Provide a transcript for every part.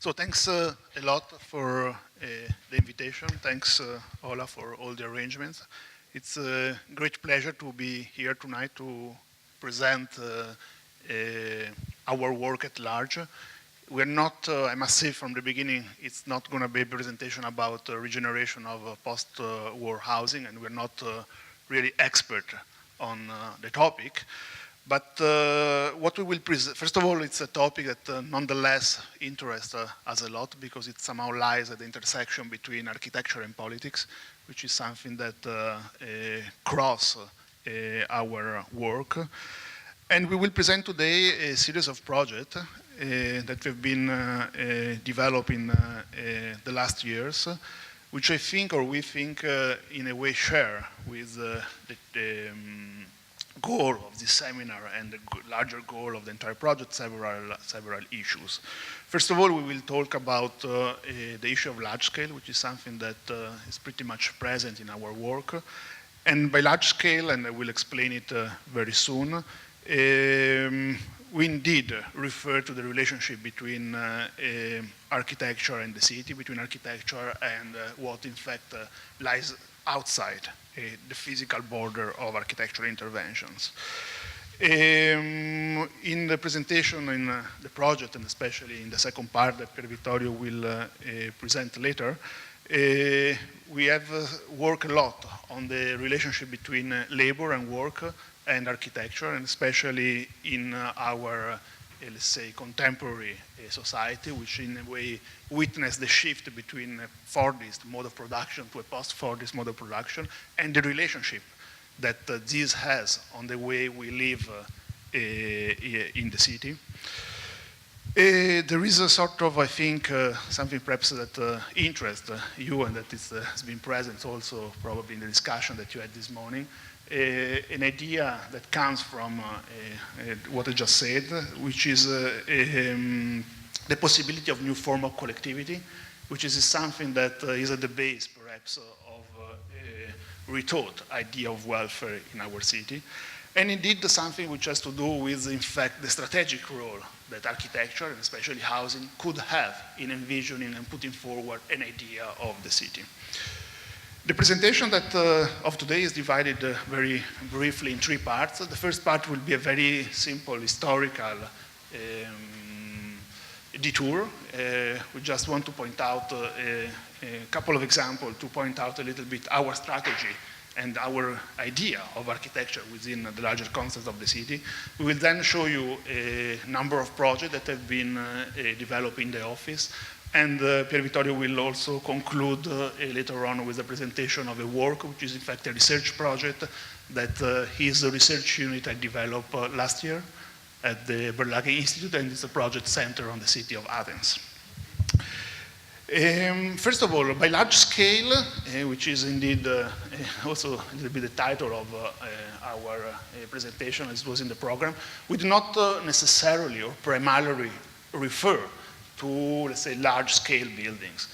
So thanks a lot for the invitation. Thanks, Ola, for all the arrangements. It's a great pleasure to be here tonight to present our work at large. We're not, I must say from the beginning, it's not going to be a presentation about regeneration of post-war housing, and we're not really expert on the topic. But what we will present, first of all, it's a topic that nonetheless interests us a lot because it somehow lies at the intersection between architecture and politics, which is something that cross our work. And we will present today a series of projects that we've been developing the last years, which I think, or we think, in a way share with the goal of this seminar and the larger goal of the entire project, several issues. First of all, we will talk about the issue of large scale, which is something that is pretty much present in our work. And by large scale, and I will explain it very soon, we indeed refer to the relationship between architecture and the city, between architecture and what in fact lies outside the physical border of architectural interventions. In the presentation, in the project, and especially in the second part that Pier Vittorio will present later, we have worked a lot on the relationship between labor and work and architecture, and especially in our, let's say, contemporary society, which in a way witnessed the shift between a Fordist mode of production to a post-Fordist mode of production, and the relationship that this has on the way we live in the city. There is a sort of, I think, something perhaps that interests you and that has been present also probably in the discussion that you had this morning, an idea that comes from what I just said, which is the possibility of new form of collectivity, which is something that is at the base, perhaps, of a rethought idea of welfare in our city. And indeed, something which has to do with, in fact, the strategic role that architecture, and especially housing, could have in envisioning and putting forward an idea of the city. The presentation of today is divided very briefly in three parts. The first part will be a very simple historical detour. We just want to point out a couple of examples to point out a little bit our strategy and our idea of architecture within the larger concept of the city. We will then show you a number of projects that have been developed in the office. And Pier Vittorio will also conclude later on with a presentation of a work, which is in fact a research project that his research unit had developed last year at the Berlage Institute, and it's a project centered on the city of Athens. First of all, by large scale, which is indeed also a little bit the title of our presentation as it was in the program, we do not necessarily or primarily refer to, let's say, large-scale buildings,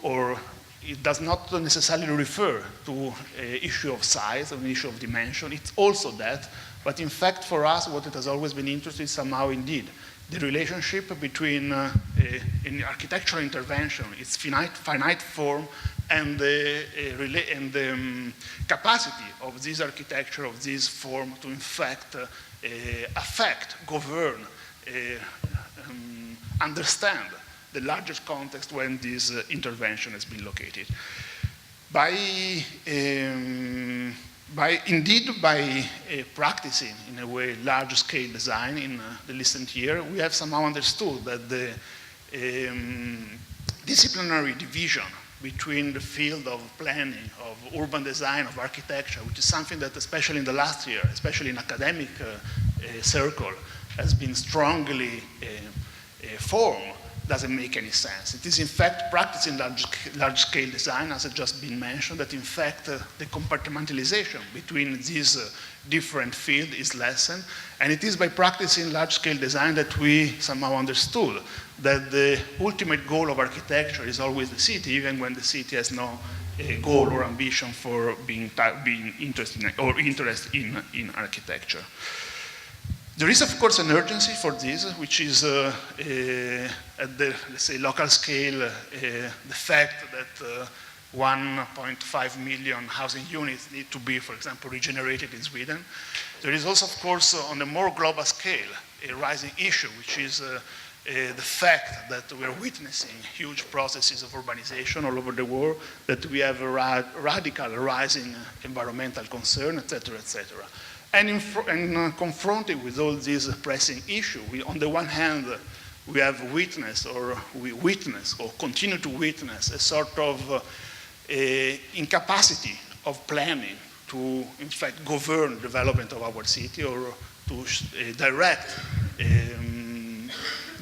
or it does not necessarily refer to an issue of size or an issue of dimension. It's also that, but in fact, for us, what it has always been interested is somehow, indeed, the relationship between an architectural intervention, its finite form, and the capacity of this architecture, of this form, to in fact affect, govern, understand the larger context when this intervention has been located. By practicing, in a way, large-scale design in the recent year, we have somehow understood that the disciplinary division between the field of planning, of urban design, of architecture, which is something that, especially in the last year, especially in academic circle, has been strongly formed, doesn't make any sense. It is in fact practicing large-scale design, as has just been mentioned, that in fact the compartmentalization between these different fields is lessened, and it is by practicing large-scale design that we somehow understood that the ultimate goal of architecture is always the city, even when the city has no goal or ambition for being interested in architecture. There is, of course, an urgency for this, which is at the, let's say, local scale, the fact that 1.5 million housing units need to be, for example, regenerated in Sweden. There is also, of course, on a more global scale, a rising issue, which is the fact that we are witnessing huge processes of urbanization all over the world, that we have a radical rising environmental concern, et cetera, et cetera. And confronted with all these pressing issues, on the one hand, we have witnessed, or we witness, or continue to witness, a sort of incapacity of planning to, in fact, govern the development of our city or to direct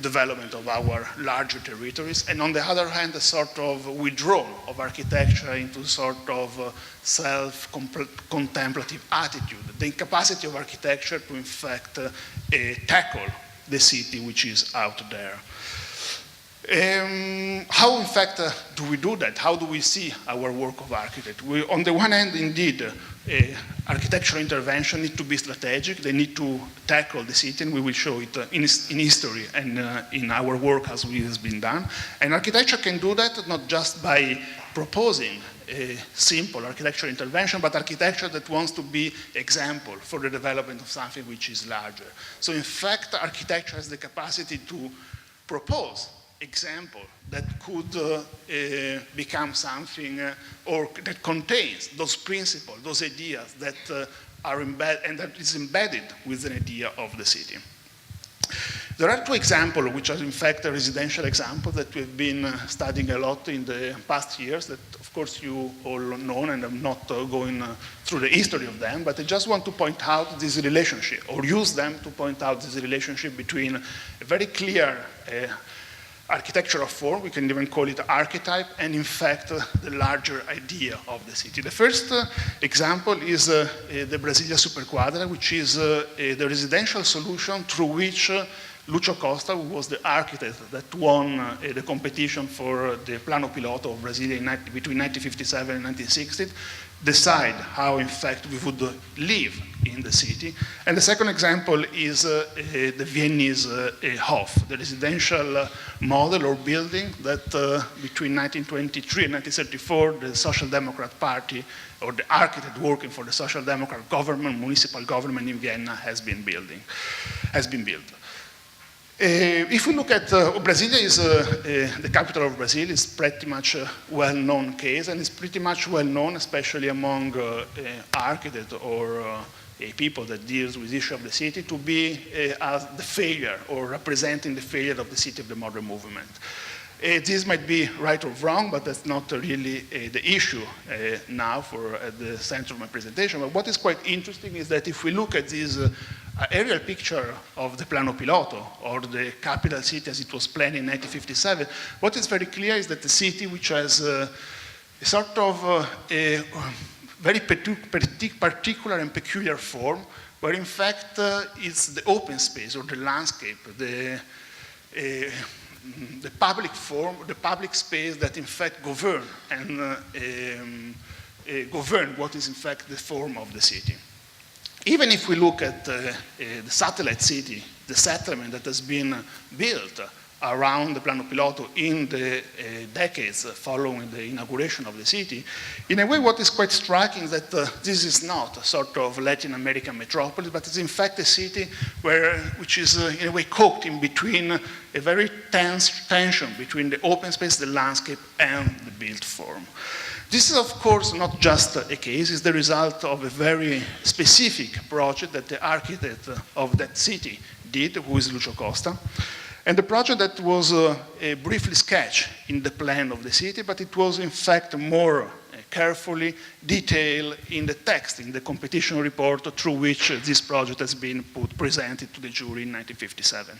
development of our larger territories, and on the other hand, a sort of withdrawal of architecture into sort of self-contemplative attitude, the incapacity of architecture to, in fact, tackle the city which is out there. How, in fact, do we do that? How do we see our work of architect? On the one hand, indeed, architectural intervention need to be strategic. They need to tackle the city, and we will show it in history and in our work as it has been done. And architecture can do that not just by proposing a simple architectural intervention, but architecture that wants to be example for the development of something which is larger. So in fact, architecture has the capacity to propose example that could become something or that contains those principles, those ideas that are embedded and that is embedded with an idea of the city. There are two examples, which are in fact a residential example that we've been studying a lot in the past years that of course you all know, and I'm not going through the history of them, but I just want to point out this relationship, or use them to point out this relationship between a very clear architectural form, we can even call it archetype, and in fact the larger idea of the city. The first example is the Brasilia Superquadra, which is the residential solution through which Lucio Costa, who was the architect that won the competition for the Plano Piloto of Brasilia between 1957 and 1960, decide how, in fact, we would live in the city. And the second example is the Viennese Hof, the residential model or building that between 1923 and 1934, the Social Democrat Party, or the architect working for the Social Democrat government, municipal government in Vienna, has been built. If we look at Brasilia is the capital of Brazil, is pretty much a well-known case, and it's pretty much well-known, especially among architects or people that deals with the issue of the city, to be as the failure or representing the failure of the city of the modern movement. This might be right or wrong, but that's not really the issue now for the center of my presentation. But what is quite interesting is that if we look at this aerial picture of the Plano Piloto, or the capital city as it was planned in 1957, what is very clear is that the city, which has a sort of a very particular and peculiar form, where in fact it's the open space or the landscape, the public form, the public space that in fact govern and govern what is in fact the form of the city. Even if we look at the satellite city, the settlement that has been built around the Plano Piloto in the decades following the inauguration of the city, in a way what is quite striking is that this is not a sort of Latin American metropolis, but it's in fact a city which is in a way caught in between a very tense tension between the open space, the landscape, and the built form. This is, of course, not just a case. It's the result of a very specific project that the architect of that city did, who is Lucio Costa. And the project that was briefly sketched in the plan of the city, but it was, in fact, more carefully detailed in the text, in the competition report through which this project has been presented to the jury in 1957.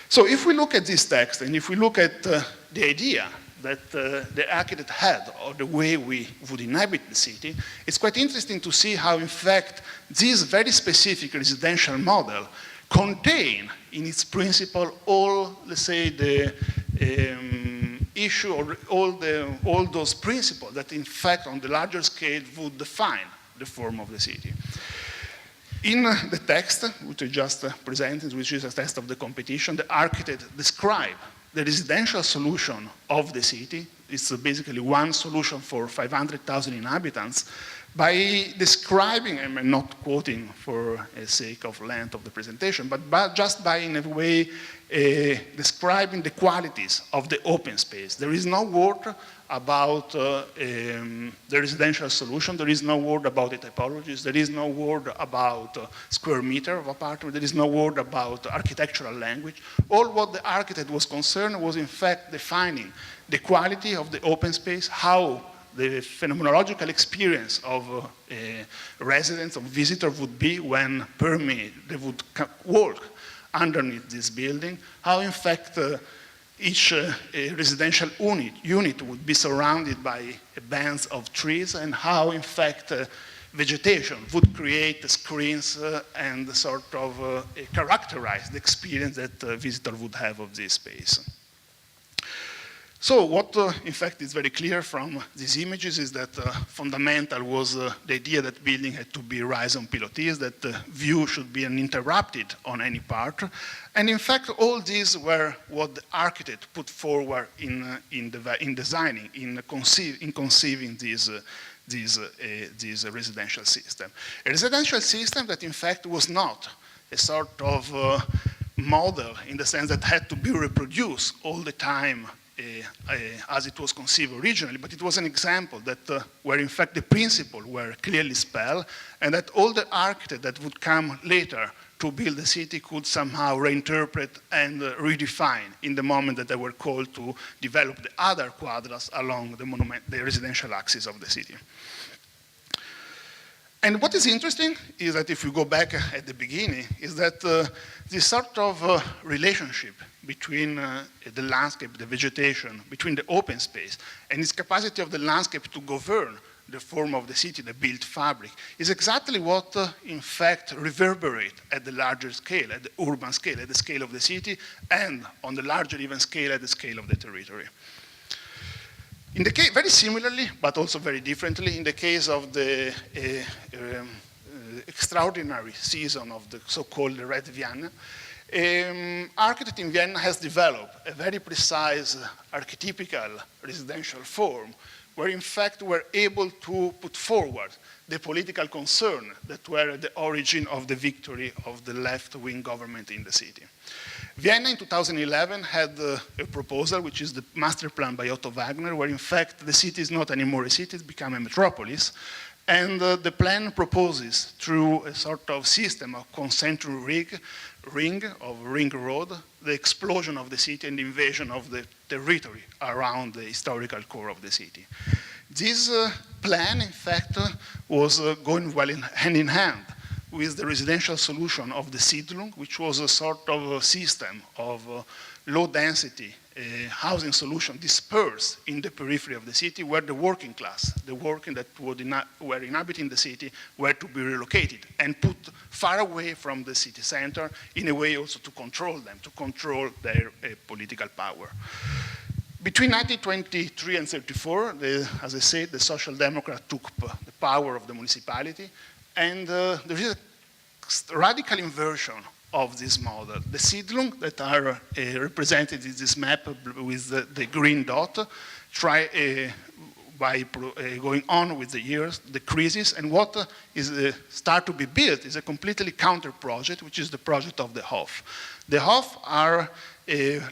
So if we look at this text, and if we look at the idea that the architect had, or the way we would inhabit the city, it's quite interesting to see how, in fact, this very specific residential model contain in its principle all, let's say, the issue or all those principles that, in fact, on the larger scale would define the form of the city. In the text, which I just presented, which is a text of the competition, the architect described the residential solution of the city. It's basically one solution for 500,000 inhabitants by describing, I'm not quoting for the sake of length of the presentation, but just by, in a way, describing the qualities of the open space. There is no word about the residential solution. There is no word about the typologies. There is no word about square meter of apartment. There is no word about architectural language. All what the architect was concerned was, in fact, defining the quality of the open space, how the phenomenological experience of residents, of visitors would be when they would walk underneath this building, how in fact each residential unit would be surrounded by bands of trees, and how in fact vegetation would create screens and sort of characterize the experience that the visitor would have of this space. So what, in fact, is very clear from these images is that fundamental was the idea that building had to be rise on pilotis, that the view should be uninterrupted on any part. And in fact, all these were what the architect put forward in designing, in conceiving this residential system. A residential system that, in fact, was not a sort of model in the sense that had to be reproduced all the time as it was conceived originally, but it was an example that where in fact the principles were clearly spelled, and that all the architects that would come later to build the city could somehow reinterpret and redefine in the moment that they were called to develop the other quadrants along the residential axis of the city. And what is interesting is that if you go back at the beginning, is that this sort of relationship between the landscape, the vegetation, between the open space, and its capacity of the landscape to govern the form of the city, the built fabric, is exactly what, in fact, reverberate at the larger scale, at the urban scale, at the scale of the city, and on the larger even scale, at the scale of the territory. In the case, very similarly, but also very differently, in the case of the extraordinary season of the so-called Red Vienna, architect in Vienna has developed a very precise archetypical residential form where in fact we're able to put forward the political concern that were at the origin of the victory of the left-wing government in the city. Vienna in 2011 had a proposal, which is the master plan by Otto Wagner, where in fact the city is not anymore a city, it's become a metropolis. And the plan proposes, through a sort of system of concentric ring road, the explosion of the city and the invasion of the territory around the historical core of the city. This plan, in fact, was going well hand in hand with the residential solution of the Siedlung, which was a sort of a system of low-density housing solution dispersed in the periphery of the city, where the working class, the working that were inhabiting the city, were to be relocated and put far away from the city center, in a way also to control them, to control their political power. Between 1923 and 1934, as I said, the Social Democrats took the power of the municipality, and there is a radical inversion of this model. The Siedlung that are represented in this map with the green dot by going on with the years, decreases, and what is start to be built is a completely counter project, which is the project of the Hof. The Hof are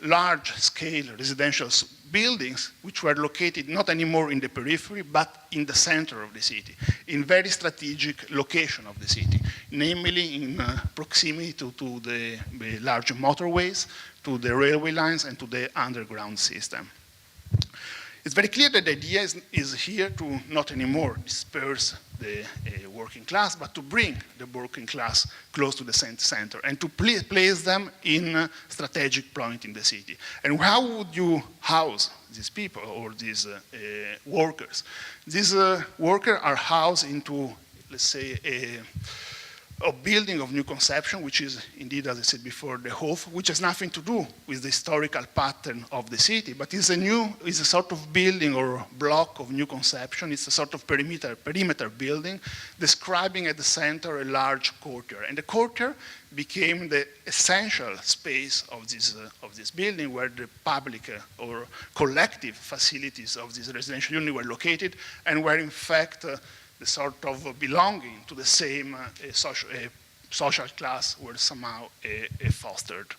large-scale residential buildings which were located not anymore in the periphery, but in the center of the city, in very strategic location of the city, namely in proximity to the large motorways, to the railway lines, and to the underground system. It's very clear that the idea is here to not anymore disperse the working class, but to bring the working class close to the center and to place them in strategic point in the city. And how would you house these people or these workers? These workers are housed into, let's say, of building of new conception, which is indeed, as I said before, the Hof, which has nothing to do with the historical pattern of the city, but is a sort of building or block of new conception. It's a sort of perimeter building, describing at the center a large courtyard. And the courtyard became the essential space of this building, where the public or collective facilities of this residential unit were located, and where in fact the sort of belonging to the same social class were somehow fostered.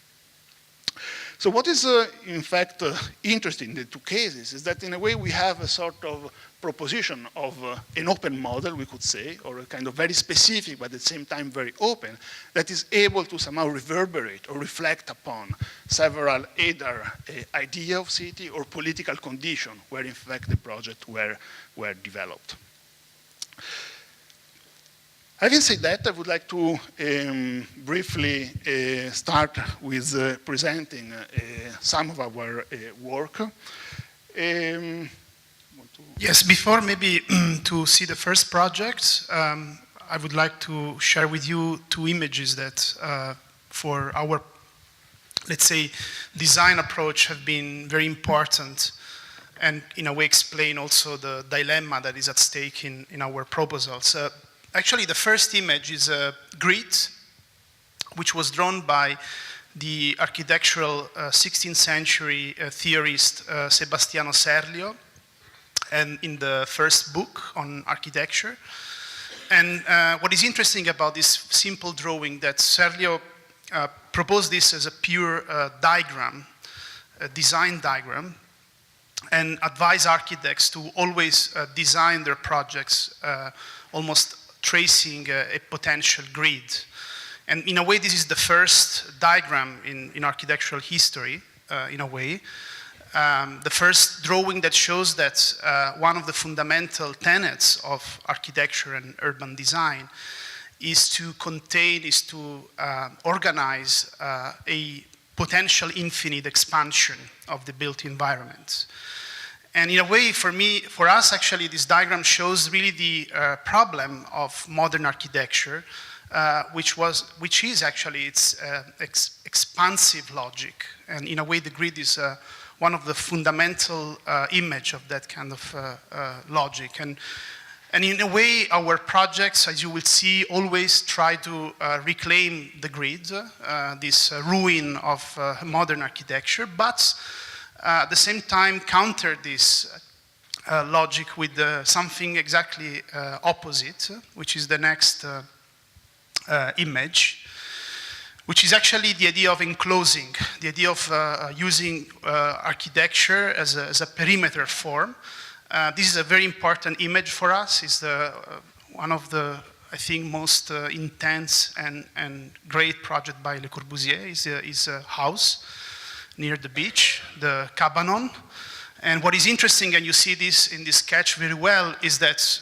So what is in fact interesting in the two cases is that in a way we have a sort of proposition of an open model, we could say, or a kind of very specific but at the same time very open, that is able to somehow reverberate or reflect upon several either idea of city or political condition where in fact the project were developed. Having said that, I would like to briefly start with presenting some of our work. Yes, before maybe to see the first project, I would like to share with you two images that for our, let's say, design approach have been very important and in a way explain also the dilemma that is at stake in our proposals. Actually, the first image is a grid which was drawn by the architectural 16th century theorist Sebastiano Serlio, and in the first book on architecture. And what is interesting about this simple drawing, that Serlio proposed this as a pure diagram, a design diagram, and advise architects to always design their projects almost tracing a potential grid. And in a way, this is the first diagram in architectural history, in a way. The first drawing that shows that one of the fundamental tenets of architecture and urban design is to organize a potential infinite expansion of the built environment. And in a way, for us, actually, this diagram shows really the problem of modern architecture, which is actually its expansive logic. And in a way, the grid is one of the fundamental image of that kind of logic. And in a way, our projects, as you will see, always try to reclaim the grid, this ruin of modern architecture, but at the same time counter this logic with something exactly opposite, which is the next image, which is actually the idea of enclosing, the idea of using architecture as a perimeter form. This is a very important image for us. It's one of the, I think, most intense and great project by Le Corbusier. Is a house near the beach, the Cabanon. And what is interesting, and you see this in this sketch very well, is that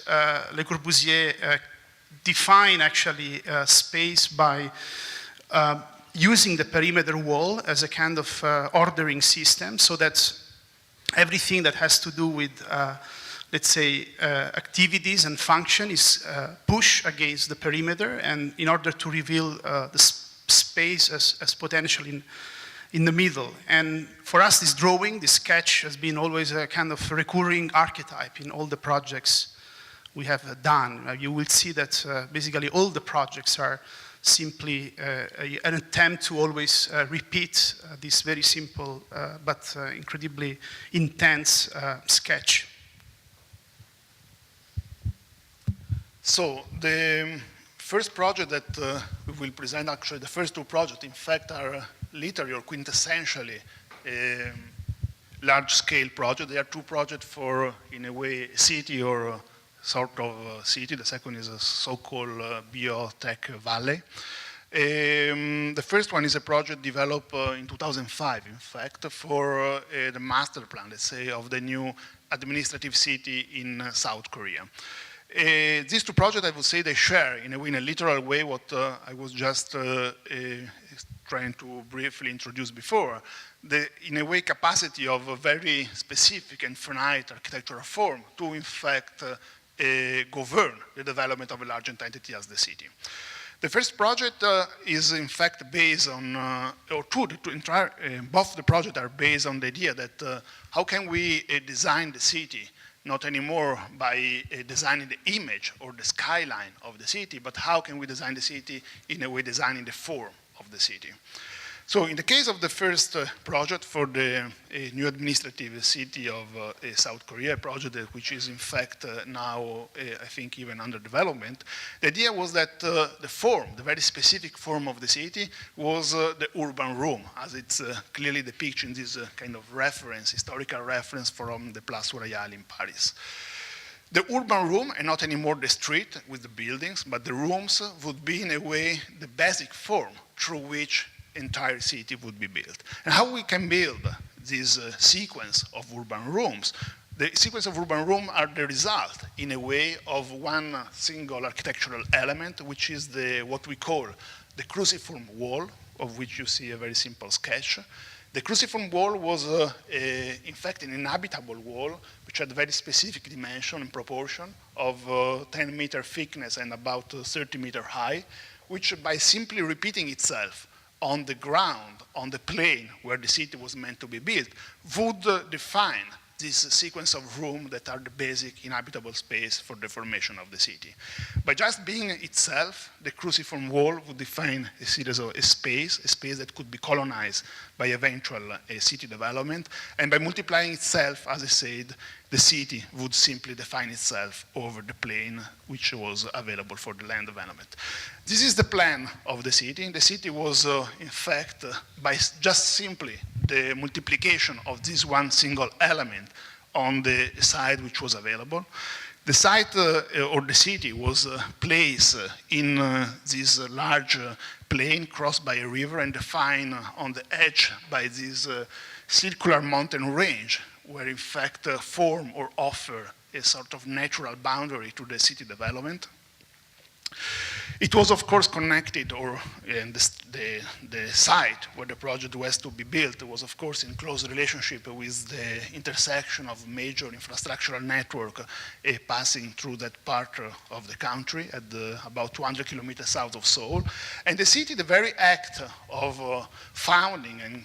Le Corbusier defined actually space by using the perimeter wall as a kind of ordering system, so that everything that has to do with, let's say, activities and function is pushed against the perimeter, and in order to reveal the space as potential in the middle. And for us, this drawing, this sketch, has been always a kind of recurring archetype in all the projects we have done. You will see that basically all the projects are simply an attempt to always repeat this very simple but incredibly intense sketch. So the first project that we will present, actually the first two projects, in fact, are literally or quintessentially large-scale projects. They are two projects for, in a way, a city or sort of city. The second is a so-called biotech valley. The first one is a project developed in 2005, in fact, for the master plan, let's say, of the new administrative city in South Korea. These two projects, I would say, they share, in a literal way, what I was just trying to briefly introduce before, in a way, capacity of a very specific and finite architectural form to, in fact, govern the development of a large entity as the city. The first project is in fact based on, both the projects are based on the idea that how can we design the city, not anymore by designing the image or the skyline of the city, but how can we design the city in a way designing the form of the city. So in the case of the first project for the new administrative city of South Korea, a project which is in fact now, I think, even under development, the idea was that the form, the very specific form of the city, was the urban room, as it's clearly depicted in this kind of reference, historical reference from the Place Royale in Paris. The urban room, and not anymore the street with the buildings, but the rooms would be in a way the basic form through which entire city would be built. And how we can build this sequence of urban rooms? The sequence of urban rooms are the result, in a way, of one single architectural element, which is what we call the cruciform wall, of which you see a very simple sketch. The cruciform wall was, in fact, an inhabitable wall, which had a very specific dimension and proportion of 10 meter thickness and about 30 meter high, which by simply repeating itself on the ground, on the plane where the city was meant to be built, would define this sequence of rooms that are the basic inhabitable space for the formation of the city. By just being itself, the cruciform wall would define a series of a space that could be colonized by eventual city development, and by multiplying itself, as I said, the city would simply define itself over the plane which was available for the land development. This is the plan of the city. The city was, in fact, by just simply the multiplication of this one single element on the side which was available. The site or the city was placed in this large plain crossed by a river and defined on the edge by this circular mountain range, where in fact form or offer a sort of natural boundary to the city development. It was, of course, connected, the site where the project was to be built was, of course, in close relationship with the intersection of major infrastructural network passing through that part of the country at about 200 kilometers south of Seoul. And the city, the very act of founding and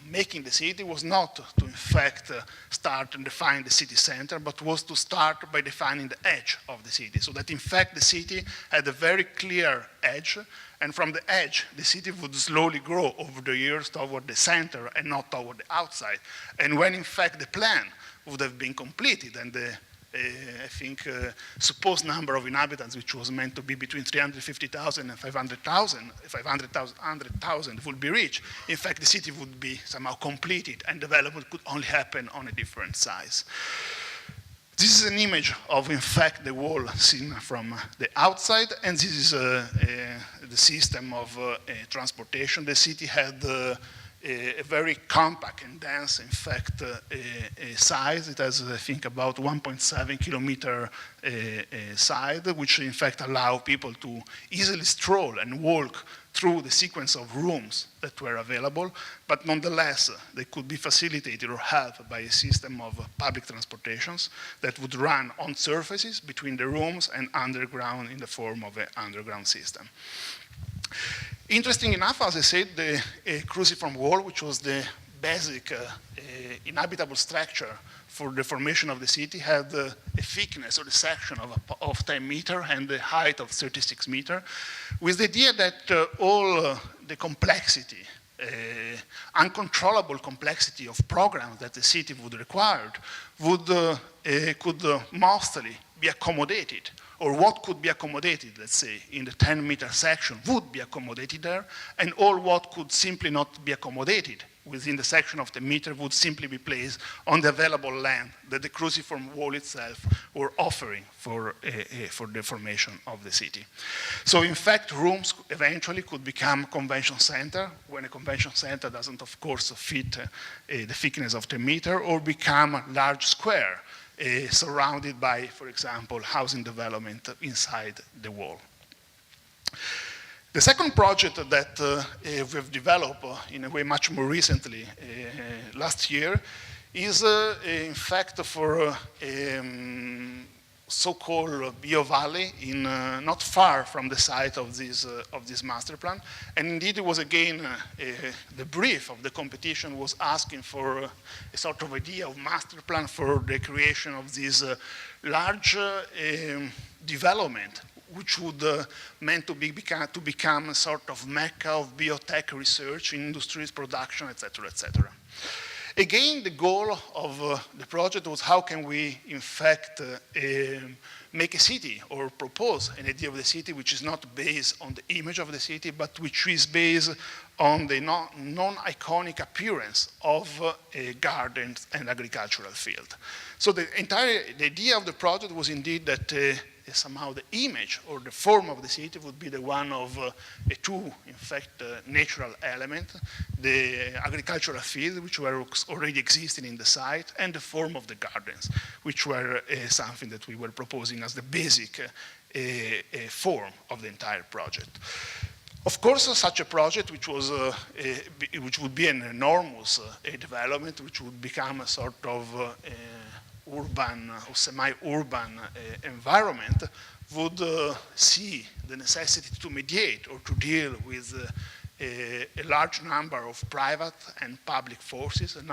making the city was not to, in fact, start and define the city center, but was to start by defining the edge of the city, so that, in fact, the city had a very clear edge, and from the edge, the city would slowly grow over the years toward the center and not toward the outside. And when, in fact, the plan would have been completed and the, I think, supposed number of inhabitants, which was meant to be between 350,000 and 500,000 would be reached, in fact, the city would be somehow completed and development could only happen on a different size. This is an image of, in fact, the wall seen from the outside, and this is the system of transportation. The city had a very compact and dense, in fact, size. It has, I think, about 1.7 kilometer side, which, in fact, allow people to easily stroll and walk through the sequence of rooms that were available, but nonetheless, they could be facilitated or helped by a system of public transportations that would run on surfaces between the rooms and underground in the form of an underground system. Interesting enough, as I said, the cruciform wall, which was the basic inhabitable structure for the formation of the city, had a thickness or the section of 10 meters and the height of 36 meters, with the idea that all the complexity, uncontrollable complexity of programs that the city would require could mostly be accommodated, or what could be accommodated, let's say, in the 10-meter section would be accommodated there, and all what could simply not be accommodated within the section of the meter would simply be placed on the available land that the cruciform wall itself were offering for the formation of the city. So in fact, rooms eventually could become convention center when a convention center doesn't, of course, fit the thickness of the meter, or become a large square surrounded by, for example, housing development inside the wall. The second project that we've developed in a way much more recently, last year, is in fact for so-called Bio Valley, in not far from the site of this master plan. And indeed, it was again the brief of the competition was asking for a sort of idea of master plan for the creation of this large development, which would meant to become a sort of mecca of biotech research, industries, production, etc., etc. Again, the goal of the project was how can we, in fact, make a city or propose an idea of the city which is not based on the image of the city, but which is based on the non-iconic appearance of gardens and agricultural field. So the idea of the project was indeed that somehow the image or the form of the city would be the one of two, in fact, natural elements, the agricultural field, which were already existing in the site, and the form of the gardens, which were something that we were proposing as the basic form of the entire project. Of course, such a project, which would be an enormous development, which would become a sort of urban or semi-urban environment, would see the necessity to mediate or to deal with a large number of private and public forces, a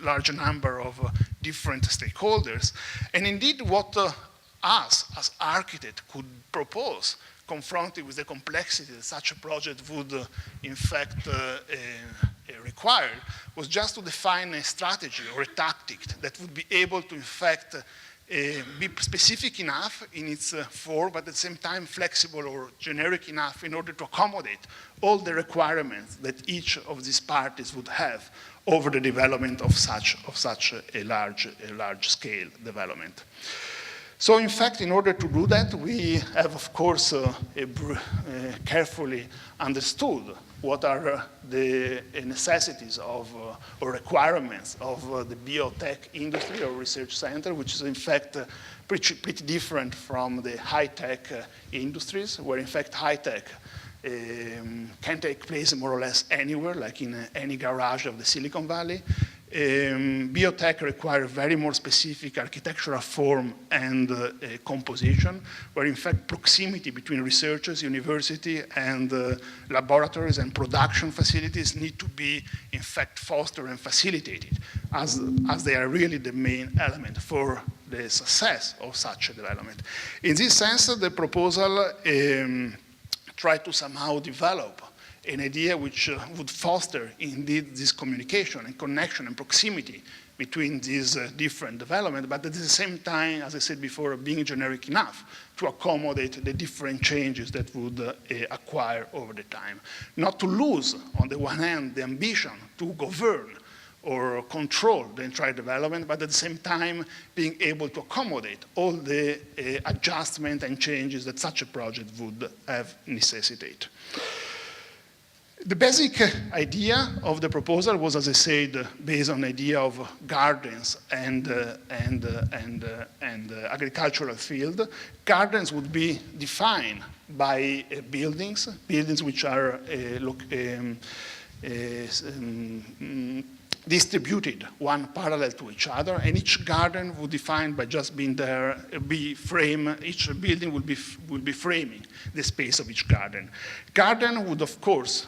large number of different stakeholders. And indeed, what us as architects could propose, confronted with the complexity that such a project would, in fact, require, was just to define a strategy or a tactic that would be able to, in fact, be specific enough in its form, but at the same time flexible or generic enough in order to accommodate all the requirements that each of these parties would have over the development of such a large-scale development. So in fact, in order to do that, we have, of course, carefully understood what are the necessities of or requirements of the biotech industry or research center, which is in fact pretty different from the high-tech industries, where in fact high-tech can take place more or less anywhere, like in any garage of the Silicon Valley. Biotech requires very more specific architectural form and composition, where in fact proximity between researchers, university, and laboratories and production facilities need to be in fact fostered and facilitated, as they are really the main element for the success of such a development. In this sense, the proposal tried to somehow develop an idea which would foster indeed this communication and connection and proximity between these different developments, but at the same time, as I said before, being generic enough to accommodate the different changes that would acquire over the time. Not to lose, on the one hand, the ambition to govern or control the entire development, but at the same time being able to accommodate all the adjustment and changes that such a project would have necessitate. The basic idea of the proposal was, as I said, based on the idea of gardens and agricultural field. Gardens would be defined by buildings which are distributed one parallel to each other, and each garden would define by just being there, each building will be framing the space of each garden. Garden would, of course,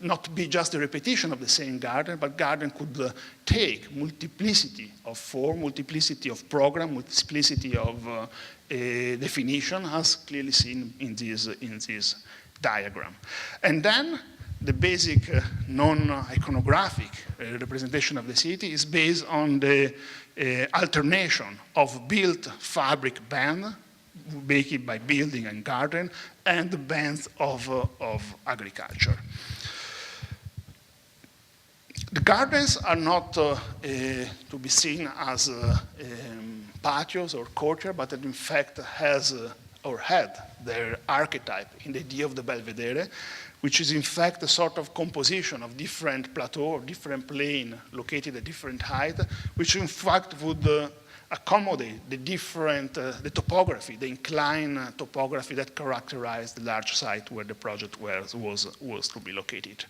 not be just a repetition of the same garden, but garden could take multiplicity of form, multiplicity of program, multiplicity of definition, as clearly seen in this diagram. And then the basic non-iconographic representation of the city is based on the alternation of built fabric band, baked by building and garden, and the bands of agriculture. The gardens are not to be seen as patios or courtyard, but in fact has or had their archetype in the idea of the belvedere, which is in fact a sort of composition of different plateau or different plane located at different height, which in fact would accommodate the different, the topography, the inclined topography that characterized the large site where the project was to be located,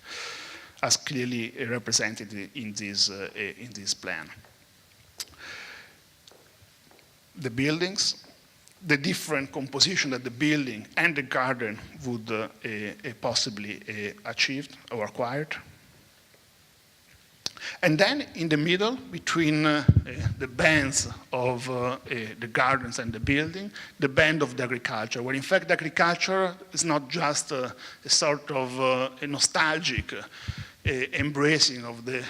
as clearly represented in this plan. The buildings, the different composition that the building and the garden would possibly achieved or acquired. And then in the middle, between the bands of the gardens and the building, the band of the agriculture, where in fact the agriculture is not just a sort of a nostalgic embracing of the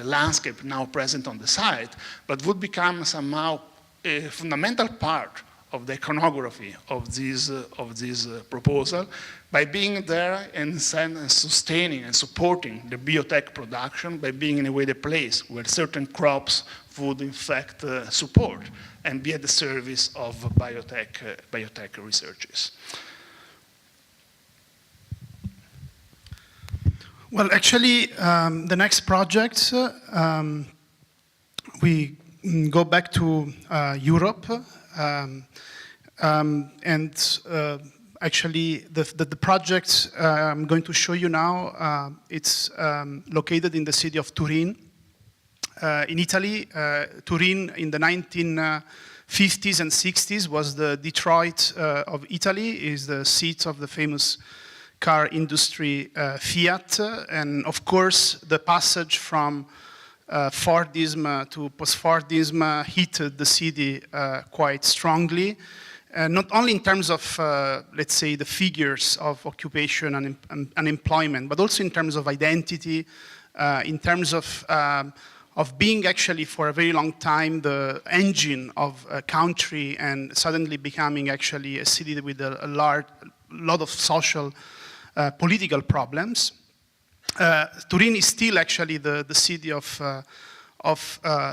landscape now present on the site, but would become somehow a fundamental part of the iconography of this proposal, by being there and sustaining and supporting the biotech production, by being in a way the place where certain crops would in fact support and be at the service of biotech researches. Well, actually, the next project, we go back to Europe, actually, the project I'm going to show you now, it's located in the city of Turin, in Italy. Turin in the 1950s and 60s was the Detroit of Italy, is the seat of the famous car industry Fiat, and of course the passage from Fordism to post-Fordism hit the city quite strongly. Not only in terms of, let's say, the figures of occupation and unemployment, but also in terms of identity, in terms of being actually for a very long time the engine of a country and suddenly becoming actually a city with a lot of social, political problems. Turin is still actually the city of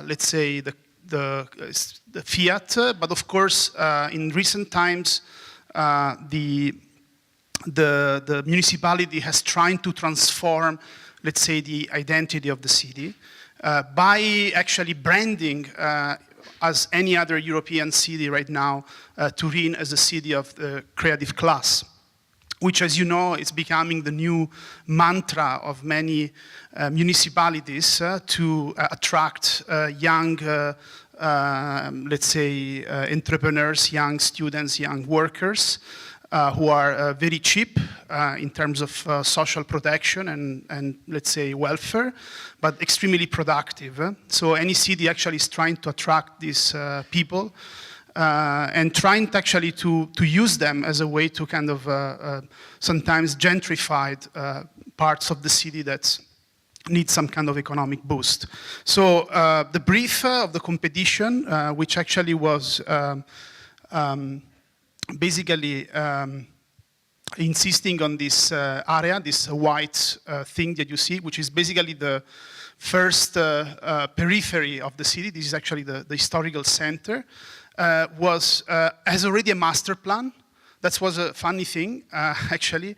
let's say, the Fiat, but of course, in recent times, the municipality has tried to transform, let's say, the identity of the city by actually branding, as any other European city right now, Turin as a city of the creative class, which, as you know, is becoming the new mantra of many municipalities to attract young, let's say, entrepreneurs, young students, young workers, who are very cheap in terms of social protection and, let's say, welfare, but extremely productive. So any city actually is trying to attract these people, and trying actually to use them as a way to kind of sometimes gentrified parts of the city that need some kind of economic boost. So the brief of the competition, which actually was basically insisting on this area, this white thing that you see, which is basically the first periphery of the city. This is actually the historical center. Has already a master plan. That was a funny thing, actually.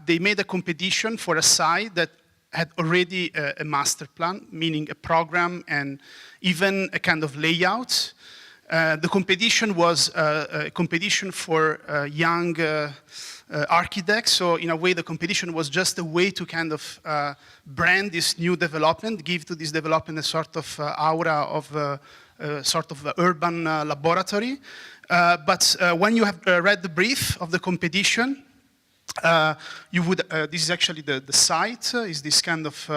They made a competition for a site that had already a master plan, meaning a program and even a kind of layout. The competition was a competition for young architects. So in a way, the competition was just a way to kind of brand this new development, give to this development a sort of aura of sort of urban laboratory. But when you have read the brief of the competition, you would, this is actually the site, is this kind of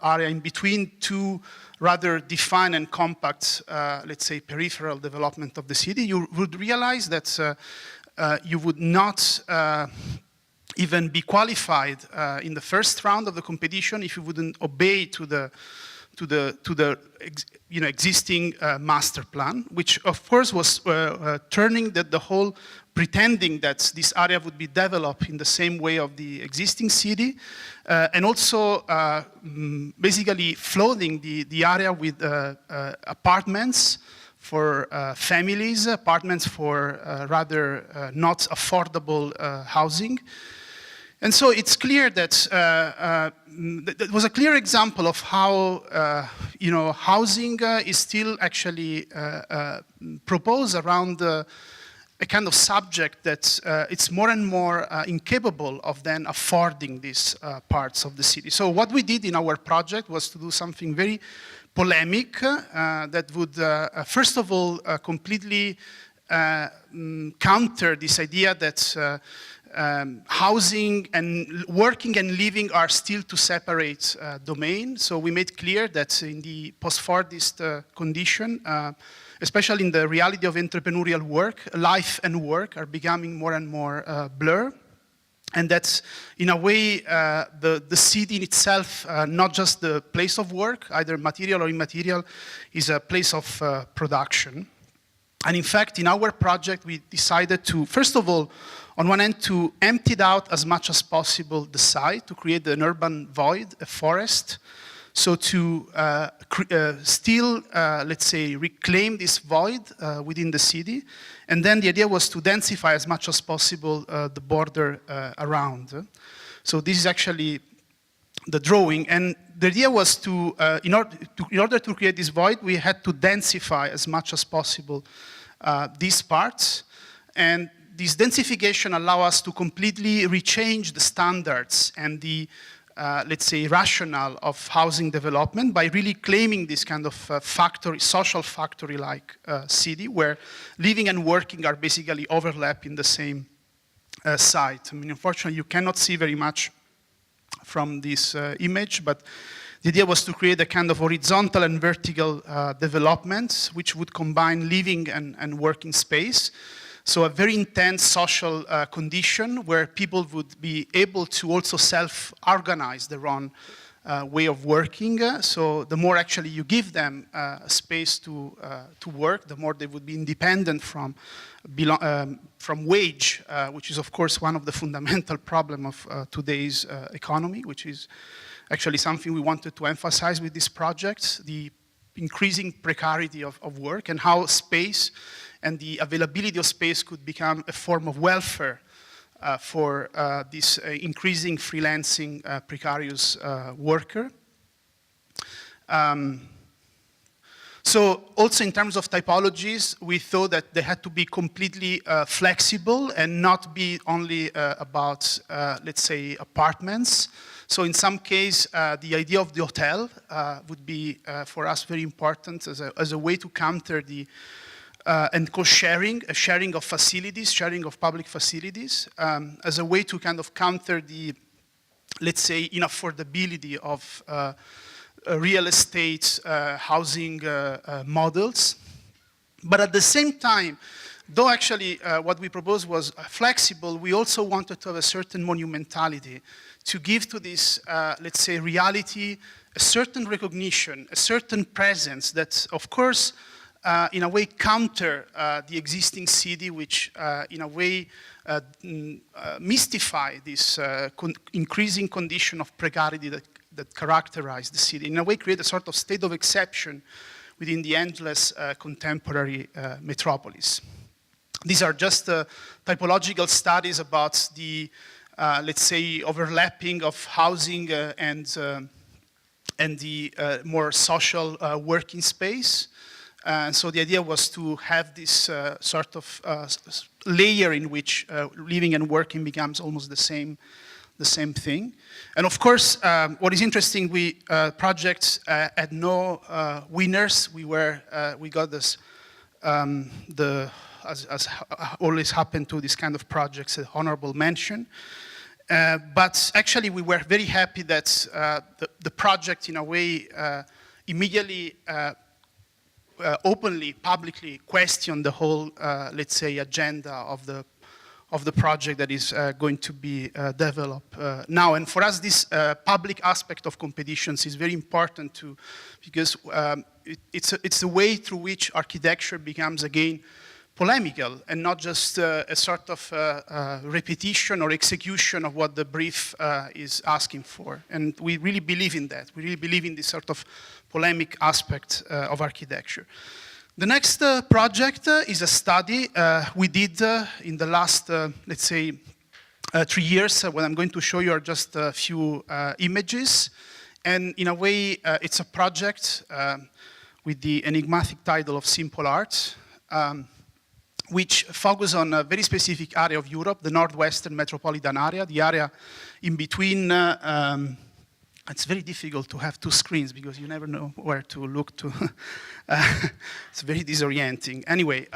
area in between two rather defined and compact, let's say, peripheral development of the city. You would realize that you would not even be qualified in the first round of the competition if you wouldn't obey to the existing master plan, which of course was turning the whole, pretending that this area would be developed in the same way of the existing city, and also basically flooding the area with apartments for families, apartments for rather not affordable housing. And so it's clear that it was a clear example of how housing is still actually proposed around a kind of subject that it's more and more incapable of then affording these parts of the city. So what we did in our project was to do something very polemic that would, first of all, completely counter this idea that housing and working and living are still two separate domains. So we made clear that in the post-Fordist condition, especially in the reality of entrepreneurial work, life and work are becoming more and more blur. And that's, in a way, the city in itself, not just the place of work, either material or immaterial, is a place of production. And in fact, in our project, we decided to, first of all, on one end, to empty out as much as possible the site, to create an urban void, a forest. So to still, let's say, reclaim this void within the city. And then the idea was to densify as much as possible the border around. So this is actually the drawing. And the idea was to, in order to create this void, we had to densify as much as possible these parts. And this densification allows us to completely rechange the standards and the, let's say, rationale of housing development by really claiming this kind of factory, social factory-like city where living and working are basically overlap in the same site. I mean, unfortunately, you cannot see very much from this image, but the idea was to create a kind of horizontal and vertical development which would combine living and working space. So a very intense social condition where people would be able to also self-organize their own way of working. So the more actually you give them space to work, the more they would be independent from wage, which is of course one of the fundamental problems of today's economy, which is actually something we wanted to emphasize with this project, the increasing precarity of work and how space and the availability of space could become a form of welfare for this increasing freelancing precarious worker. So also in terms of typologies, we thought that they had to be completely flexible and not be only about, let's say, apartments. So in some case, the idea of the hotel would be for us very important as a way to counter the and co-sharing, a sharing of facilities, sharing of public facilities, as a way to kind of counter the, let's say, inaffordability of real estate housing models. But at the same time, though actually what we proposed was flexible, we also wanted to have a certain monumentality to give to this, let's say, reality a certain recognition, a certain presence that, of course, in a way counter the existing city, which in a way mystify this increasing condition of precarity that characterize the city. In a way create a sort of state of exception within the endless contemporary metropolis. These are just typological studies about the, let's say, overlapping of housing and the more social working space. So the idea was to have this sort of layer in which living and working becomes almost the same thing. And of course, what is interesting, we projects had no winners. We got this as always happened to this kind of projects, an honorable mention. But actually, we were very happy that the project, in a way, immediately. Openly, publicly question the whole, let's say, agenda of the project that is going to be developed now. And for us, this public aspect of competitions is very important too, because it's a way through which architecture becomes again polemical and not just a sort of repetition or execution of what the brief is asking for. And we really believe in that. We really believe in this sort of polemic aspect of architecture. The next project is a study we did in the last, let's say, 3 years. What I'm going to show you are just a few images. And in a way, it's a project with the enigmatic title of Simple Art, which focus on a very specific area of Europe, the northwestern metropolitan area, the area in between. It's very difficult to have two screens because you never know where to look to. It's very disorienting. Anyway,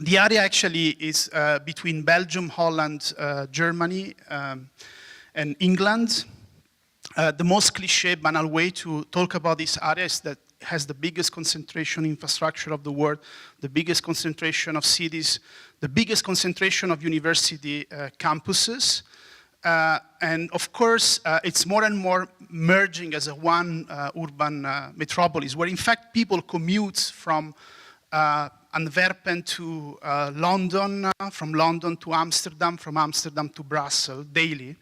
The area actually is between Belgium, Holland, Germany, and England. The most cliché, banal way to talk about this area is that it has the biggest concentration infrastructure of the world, the biggest concentration of cities, the biggest concentration of university campuses. And of course, it's more and more merging as a one urban metropolis, where in fact people commute from Antwerpen to London, from London to Amsterdam, from Amsterdam to Brussels daily.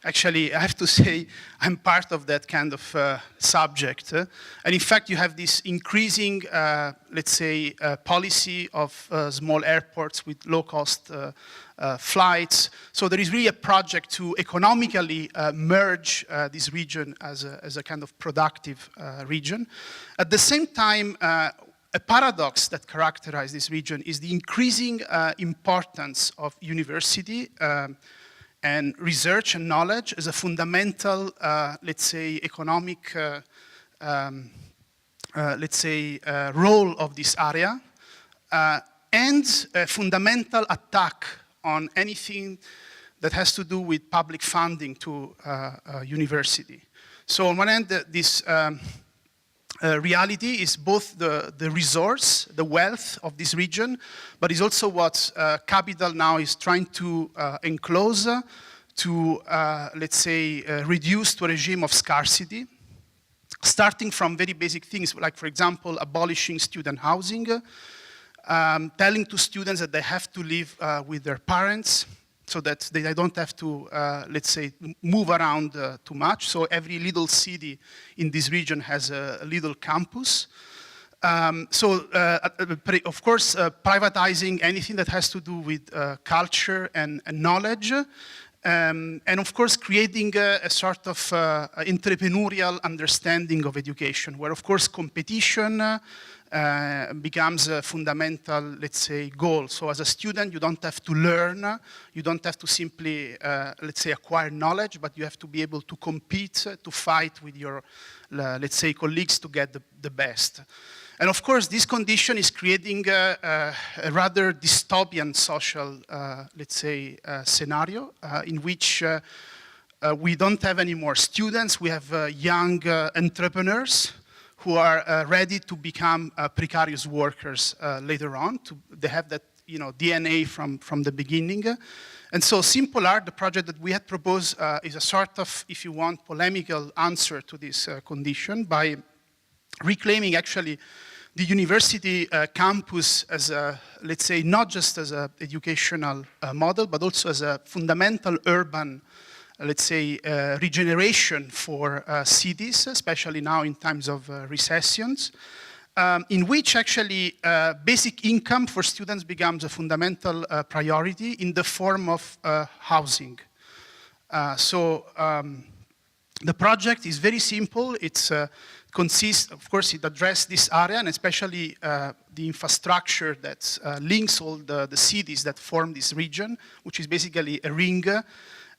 Actually, I have to say, I'm part of that kind of subject. And in fact, you have this increasing, let's say, policy of small airports with low-cost flights. So there is really a project to economically merge this region as a kind of productive region. At the same time, a paradox that characterizes this region is the increasing importance of university and research and knowledge as a fundamental, let's say, economic, role of this area, and a fundamental attack on anything that has to do with public funding to university. So on one hand, this reality is both the resource, the wealth of this region, but is also what capital now is trying to enclose, to, let's say, reduce to a regime of scarcity, starting from very basic things, like, for example, abolishing student housing, telling to students that they have to live with their parents, so that they don't have to, let's say, move around too much. So every little city in this region has a little campus. Of course, privatizing anything that has to do with culture and knowledge. And of course, creating a sort of entrepreneurial understanding of education, where of course competition becomes a fundamental, let's say, goal. So as a student, you don't have to learn, you don't have to simply, let's say, acquire knowledge, but you have to be able to compete, to fight with your, let's say, colleagues to get the best. And of course, this condition is creating a rather dystopian social, let's say, scenario in which we don't have any more students, we have young entrepreneurs who are ready to become precarious workers later on. They have that, DNA from the beginning. And so Simple Art, the project that we had proposed, is a sort of, if you want, polemical answer to this condition by reclaiming actually the university campus as a, let's say, not just as an educational model, but also as a fundamental urban, let's say, regeneration for cities, especially now in times of recessions, in which actually basic income for students becomes a fundamental priority in the form of housing. The project is very simple. It's consists, of course, it addresses this area and especially the infrastructure that links all the cities that form this region, which is basically a ring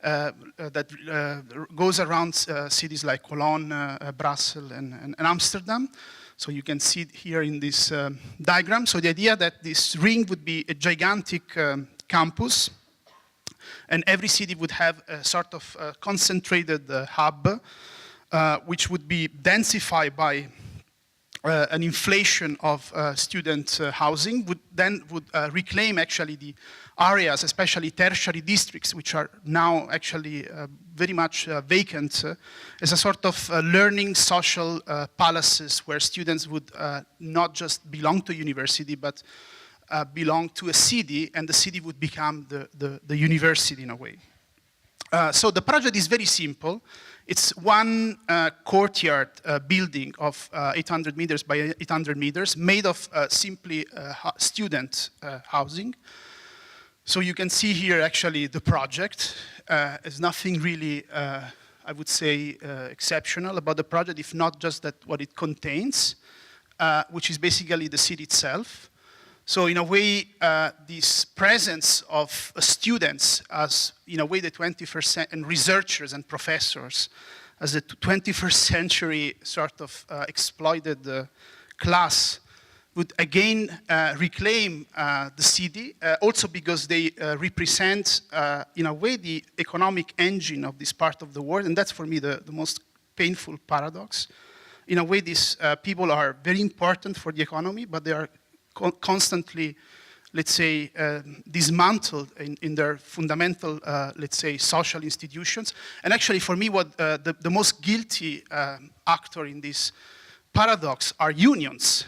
that goes around cities like Cologne, Brussels, and Amsterdam. So you can see it here in this diagram. So the idea that this ring would be a gigantic campus, and every city would have a sort of concentrated hub, which would be densified by an inflation of student housing, would reclaim actually the areas, especially tertiary districts, which are now actually very much vacant, as a sort of learning social palaces where students would not just belong to university, but belong to a city, and the city would become the university in a way. So the project is very simple. It's one courtyard building of 800 meters by 800 meters, made of simply student housing. So you can see here actually the project. There's nothing really, I would say, exceptional about the project, if not just that what it contains, which is basically the city itself. So in a way, this presence of students as, in a way, the 21st century, and researchers and professors as the 21st century sort of exploited class would again reclaim the city, also because they represent, in a way, the economic engine of this part of the world, and that's for me the most painful paradox. In a way, these people are very important for the economy, but they are constantly, let's say, dismantled in their fundamental, let's say, social institutions. And actually, for me, what the most guilty actor in this paradox are unions,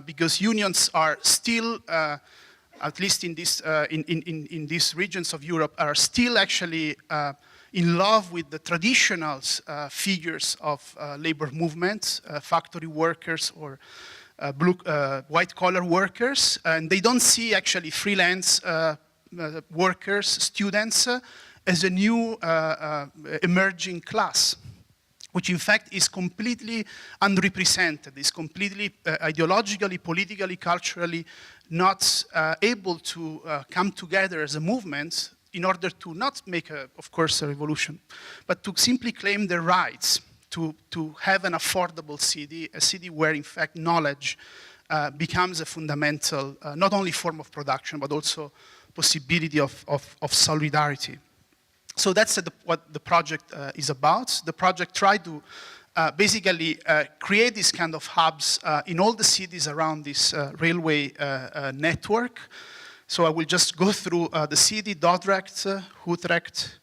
because unions are still, at least in these regions of Europe, are still actually in love with the traditional figures of labor movements, factory workers or white-collar workers, and they don't see actually freelance workers, students, as a new emerging class, which in fact is completely unrepresented, is completely ideologically, politically, culturally not able to come together as a movement in order to not make, of course, a revolution, but to simply claim their rights, to have an affordable city, a city where, in fact, knowledge becomes a fundamental, not only form of production, but also possibility of solidarity. So that's what the project is about. The project tried to basically create these kind of hubs in all the cities around this railway network. So I will just go through the city: Dordrecht, Utrecht,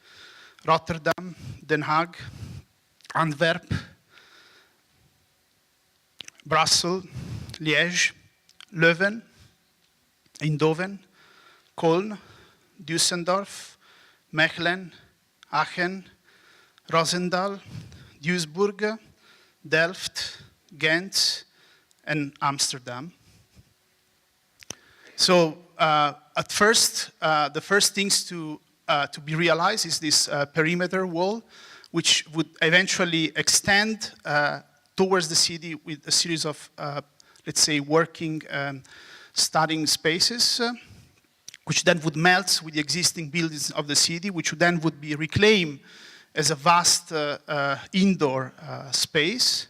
Rotterdam, Den Haag, Antwerp, Brussels, Liège, Leuven, Eindhoven, Köln, Düsseldorf, Mechelen, Aachen, Roosendaal, Duisburg, Delft, Ghent, and Amsterdam. So at first, the first things to be realized is this perimeter wall, which would eventually extend towards the city with a series of, let's say, working studying spaces, which then would melt with the existing buildings of the city, which then would be reclaimed as a vast indoor space,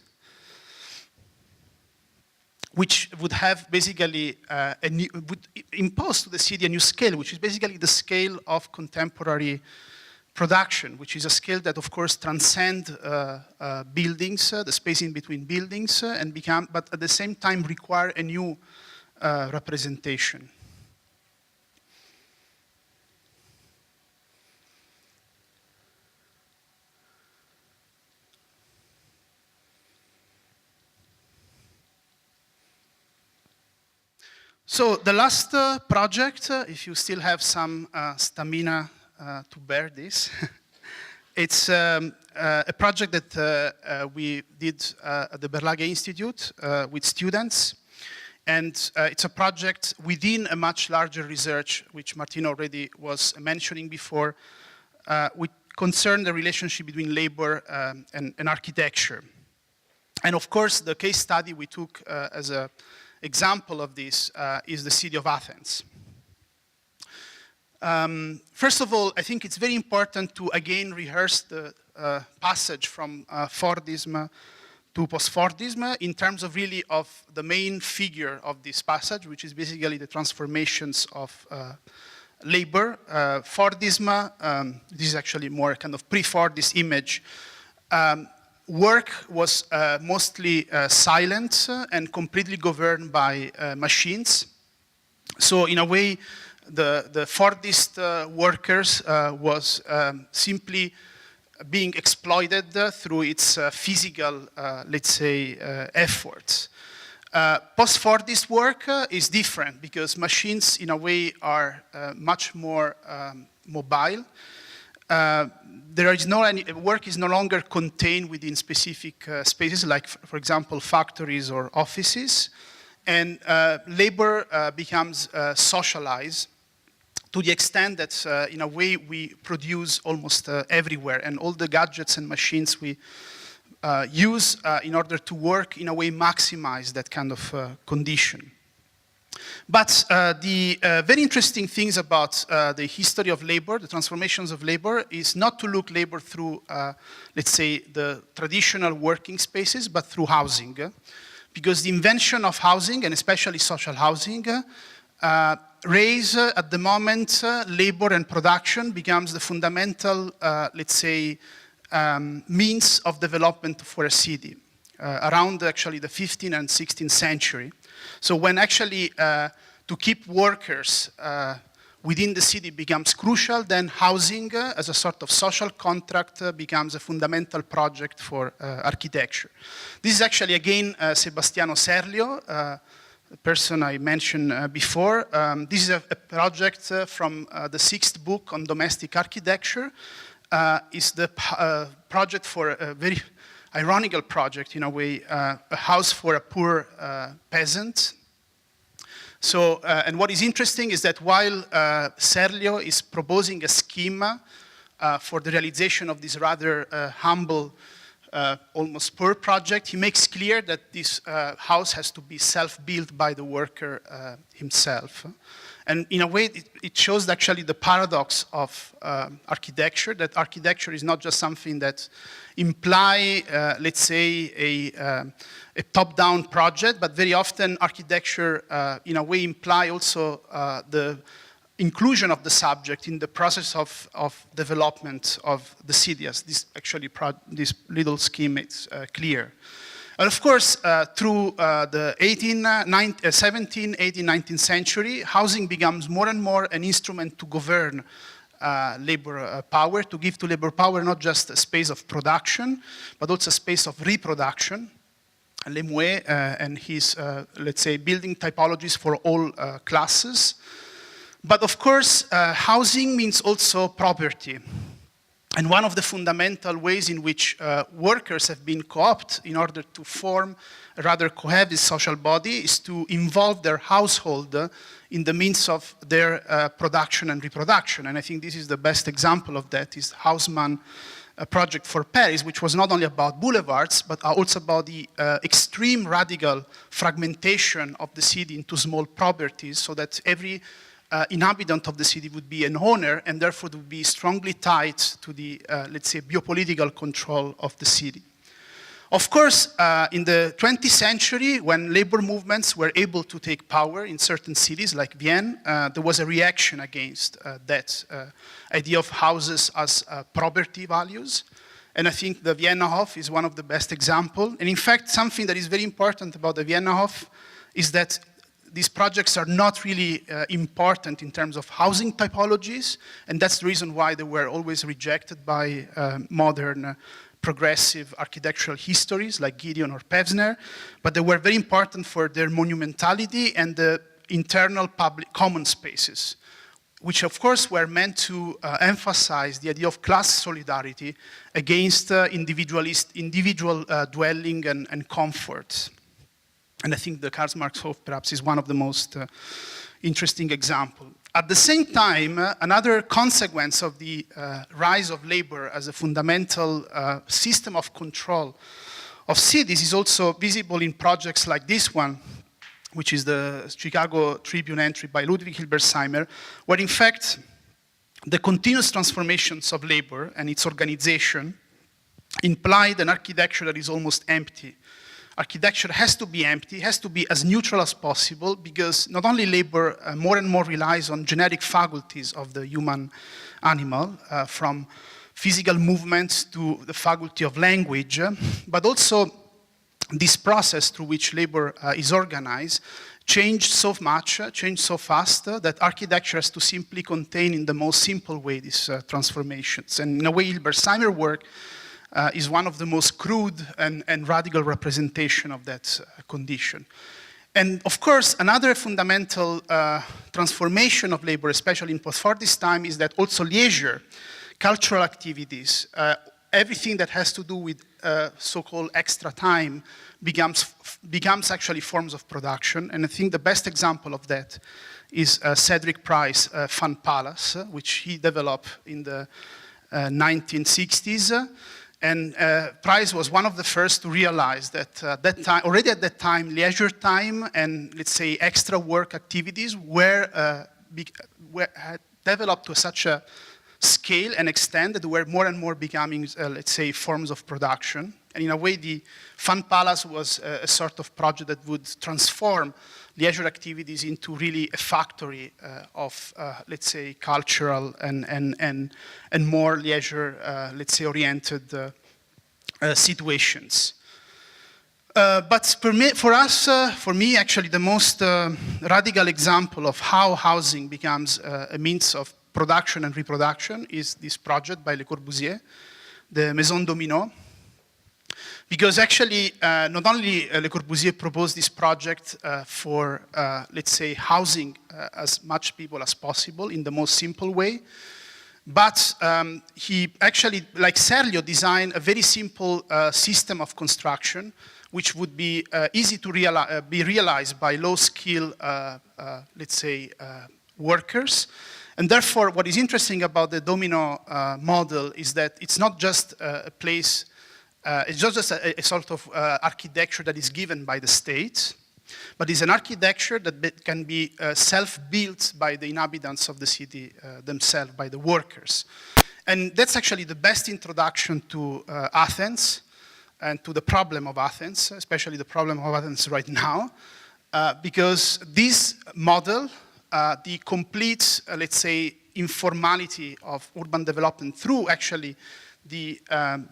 which would have basically would impose to the city a new scale, which is basically the scale of contemporary production, which is a scale that, of course, transcends buildings, the space in between buildings, and but at the same time require a new representation. So the last project, if you still have some stamina to bear this, it's a project that we did at the Berlage Institute with students. And it's a project within a much larger research, which Martino already was mentioning before, which concerned the relationship between labor and architecture. And of course, the case study we took as an example of this is the city of Athens. First of all, I think it's very important to again rehearse the passage from Fordism to post-Fordism in terms of really of the main figure of this passage, which is basically the transformations of labor. Fordism, this is actually more kind of pre-Fordist image. Work was mostly silent and completely governed by machines. So in a way, the Fordist workers was simply being exploited through its physical, let's say, efforts. Post-Fordist work is different because machines, in a way, are much more mobile. Work is no longer contained within specific spaces, like, for example, factories or offices, and labor becomes socialized to the extent that, in a way, we produce almost everywhere, and all the gadgets and machines we use in order to work, in a way, maximize that kind of condition. But the very interesting things about the history of labor, the transformations of labor, is not to look labor through, let's say, the traditional working spaces, but through housing. because the invention of housing, and especially social housing, raise at the moment labor and production becomes the fundamental, let's say, means of development for a city around actually the 15th and 16th century. So when actually to keep workers within the city becomes crucial, then housing as a sort of social contract becomes a fundamental project for architecture. This is actually, again, Sebastiano Serlio, the person I mentioned before. This is a project from the 6th book on domestic architecture. It's the project for a very ironical project, in a way, a house for a poor peasant. So, and what is interesting is that while Serlio is proposing a scheme for the realization of this rather humble, almost poor project, he makes clear that this house has to be self-built by the worker himself. And in a way, it shows actually the paradox of architecture, that architecture is not just something that imply, let's say, a top-down project, but very often architecture, in a way, imply also the inclusion of the subject in the process of development of the city, as this actually, this little scheme makes clear. And of course, through the 17th, 18th, 19th century, housing becomes more and more an instrument to govern labor power, to give to labor power not just a space of production, but also a space of reproduction. Lemué and his, let's say, building typologies for all classes. But of course, housing means also property. And one of the fundamental ways in which workers have been co-opted in order to form a rather cohesive social body is to involve their household in the means of their production and reproduction. And I think this is the best example of that, is Haussmann project for Paris, which was not only about boulevards, but also about the extreme radical fragmentation of the city into small properties, so that every inhabitant of the city would be an owner and therefore would be strongly tied to the, let's say, biopolitical control of the city. Of course, in the 20th century, when labor movements were able to take power in certain cities like Vienna, there was a reaction against that idea of houses as property values. And I think the Vienna Hof is one of the best examples. And in fact, something that is very important about the Vienna Hof is that these projects are not really important in terms of housing typologies, and that's the reason why they were always rejected by modern progressive architectural histories like Gideon or Pevsner, but they were very important for their monumentality and the internal public common spaces, which of course were meant to emphasize the idea of class solidarity against individual dwelling and comfort. And I think the Karl Marx Hof perhaps is one of the most interesting examples. At the same time, another consequence of the rise of labor as a fundamental system of control of cities is also visible in projects like this one, which is the Chicago Tribune entry by Ludwig Hilbersheimer, where in fact the continuous transformations of labor and its organization implied an architecture that is almost empty. Architecture has to be empty, has to be as neutral as possible, because not only labor more and more relies on genetic faculties of the human animal, from physical movements to the faculty of language, but also this process through which labor is organized changed so much, changed so fast, that architecture has to simply contain in the most simple way these transformations. And in a way, Hilbersheimer's work is one of the most crude and radical representation of that condition. And of course, another fundamental transformation of labor, especially in post-Fordist time, is that also leisure, cultural activities, everything that has to do with so-called extra time becomes actually forms of production. And I think the best example of that is Cedric Price Fun Palace, which he developed in the 1960s. And Price was one of the first to realize that already at that time, leisure time and, let's say, extra work activities were developed to such a scale and extent that were more and more becoming, let's say, forms of production. And in a way, the Fun Palace was a sort of project that would transform leisure activities into really a factory of, let's say, cultural and more leisure, let's say, oriented situations. But for me, actually, the most radical example of how housing becomes a means of production and reproduction is this project by Le Corbusier, the Maison Domino. Because actually, not only Le Corbusier proposed this project for, let's say, housing as much people as possible in the most simple way, but he actually, like Serlio, designed a very simple system of construction which would be easy to be realized by low-skill, let's say, workers. And therefore, what is interesting about the Domino model is that it's not just a place, it's not just a sort of architecture that is given by the state, but it's an architecture that can be self-built by the inhabitants of the city themselves, by the workers. And that's actually the best introduction to Athens and to the problem of Athens, especially the problem of Athens right now, because this model, the complete, let's say, informality of urban development through actually the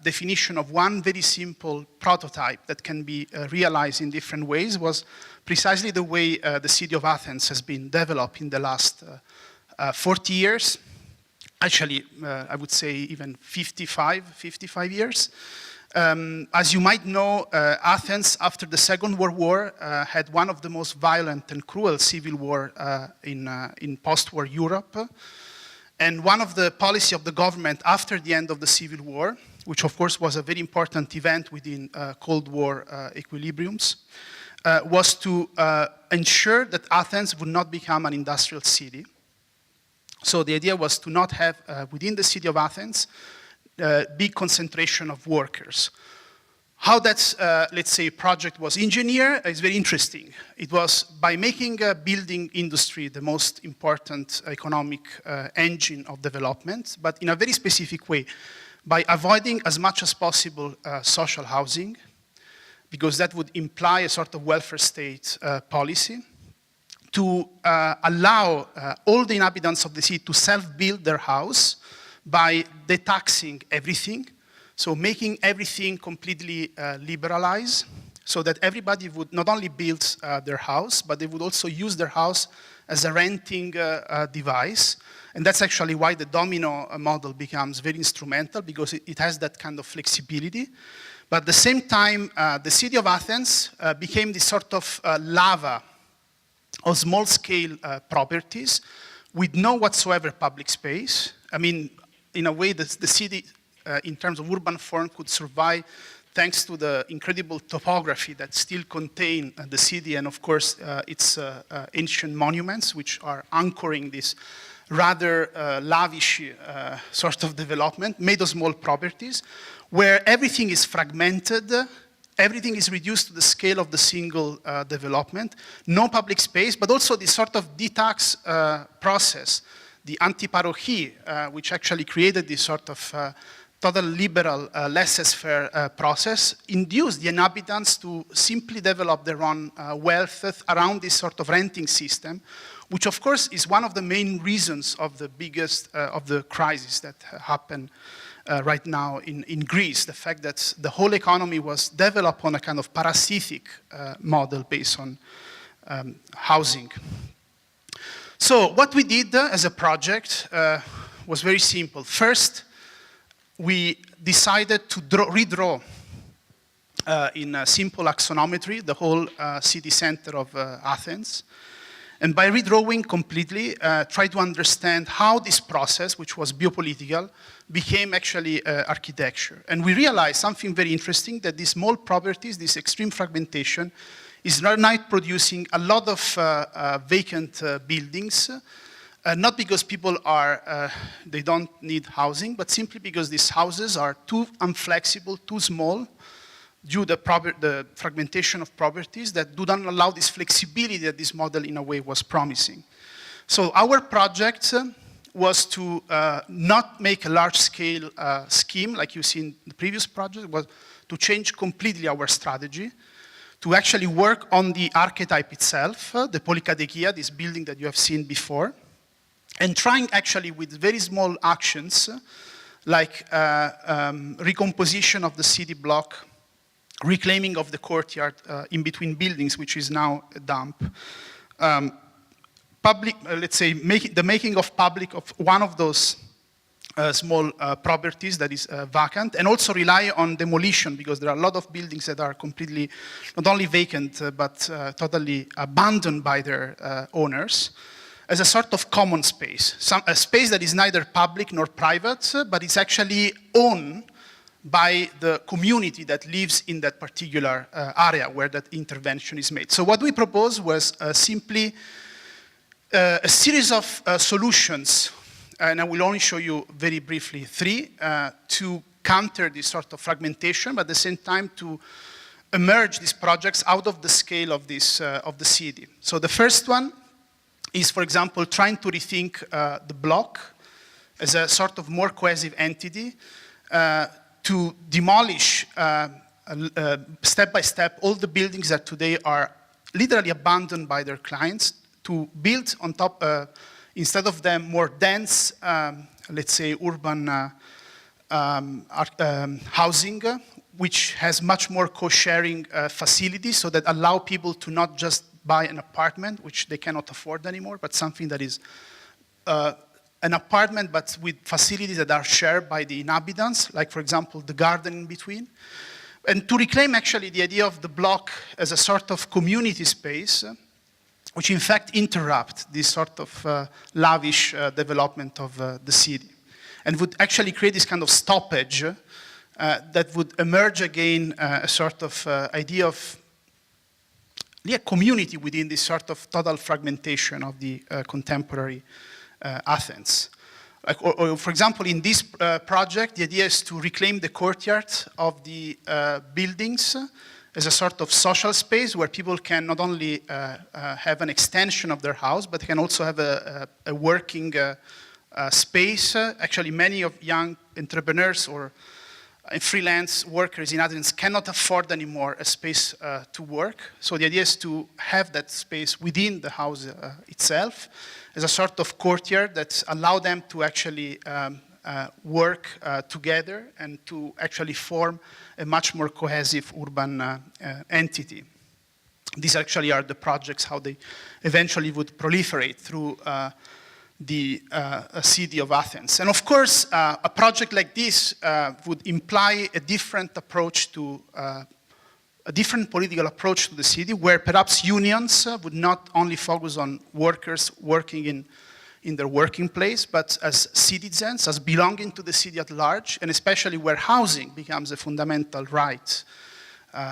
definition of one very simple prototype that can be realized in different ways, was precisely the way the city of Athens has been developed in the last 40 years. Actually, I would say even 55 years. As you might know, Athens, after the Second World War, had one of the most violent and cruel civil war in post-war Europe. And one of the policy of the government after the end of the Civil War, which of course was a very important event within Cold War equilibriums, was to ensure that Athens would not become an industrial city. So the idea was to not have, within the city of Athens, big concentration of workers. How that, let's say, project was engineered is very interesting. It was by making a building industry the most important economic engine of development, but in a very specific way, by avoiding as much as possible social housing, because that would imply a sort of welfare state policy, to allow all the inhabitants of the city to self-build their house, by detaxing everything, so making everything completely liberalized, so that everybody would not only build their house, but they would also use their house as a renting device. And that's actually why the Domino model becomes very instrumental, because it has that kind of flexibility. But at the same time, the city of Athens became this sort of lava of small-scale properties with no whatsoever public space. I mean, in a way, the city, in terms of urban form, could survive thanks to the incredible topography that still contain the city and, of course, its ancient monuments, which are anchoring this rather lavish sort of development, made of small properties, where everything is fragmented, everything is reduced to the scale of the single development, no public space, but also this sort of detax process, the antiparochie, which actually created this sort of total liberal, laissez-faire process, induced the inhabitants to simply develop their own wealth around this sort of renting system, which of course is one of the main reasons of the biggest of the crisis that happen right now in Greece, the fact that the whole economy was developed on a kind of parasitic model based on housing. So what we did as a project was very simple. First, we decided to redraw in a simple axonometry the whole city center of Athens. And by redrawing completely, try to understand how this process, which was biopolitical, became actually architecture. And we realized something very interesting, that these small properties, this extreme fragmentation, is right now producing a lot of vacant buildings, not because people are, they don't need housing, but simply because these houses are too inflexible, too small, due to the fragmentation of properties that do not allow this flexibility that this model in a way was promising. So our project was to not make a large-scale scheme like you see in the previous project, was to change completely our strategy, to actually work on the archetype itself, the polykatekia, this building that you have seen before, and trying actually with very small actions, like recomposition of the city block, reclaiming of the courtyard in between buildings, which is now a dump, public, let's say, the making of public of one of those small properties that is vacant, and also rely on demolition, because there are a lot of buildings that are completely, not only vacant, but totally abandoned by their owners, as a sort of common space. A space that is neither public nor private, but it's actually owned by the community that lives in that particular area where that intervention is made. So what we proposed was simply a series of solutions, and I will only show you very briefly 3, to counter this sort of fragmentation, but at the same time to emerge these projects out of the scale of this of the city. So the first one is, for example, trying to rethink the block as a sort of more cohesive entity, to demolish step by step all the buildings that today are literally abandoned by their clients, to build on top, instead of them, more dense, let's say, urban housing, which has much more co-sharing facilities, so that allow people to not just buy an apartment, which they cannot afford anymore, but something that is an apartment, but with facilities that are shared by the inhabitants, like, for example, the garden in between. And to reclaim, actually, the idea of the block as a sort of community space, which in fact interrupt this sort of lavish development of the city, and would actually create this kind of stoppage that would emerge again a sort of idea of community within this sort of total fragmentation of the contemporary Athens. Like, or for example, in this project, the idea is to reclaim the courtyard of the buildings as a sort of social space where people can not only have an extension of their house, but can also have a working space. Actually, many of young entrepreneurs or freelance workers in Athens cannot afford anymore a space to work. So the idea is to have that space within the house itself as a sort of courtyard that allow them to actually work together and to actually form a much more cohesive urban entity. These actually are the projects, how they eventually would proliferate through the city of Athens. And of course, a project like this would imply a different approach to, a different political approach to the city, where perhaps unions would not only focus on workers working in their working place, but as citizens, as belonging to the city at large, and especially where housing becomes a fundamental right,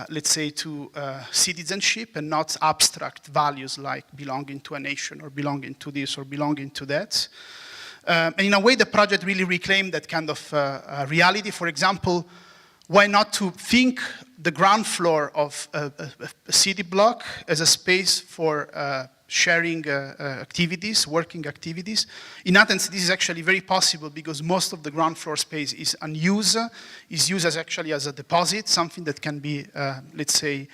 let's say, to citizenship, and not abstract values like belonging to a nation or belonging to this or belonging to that. And in a way, the project really reclaimed that kind of reality. For example, why not to think the ground floor of a city block as a space for sharing activities, working activities. In Athens, this is actually very possible because most of the ground floor space is unused, is used as actually as a deposit, something that can be, let's say,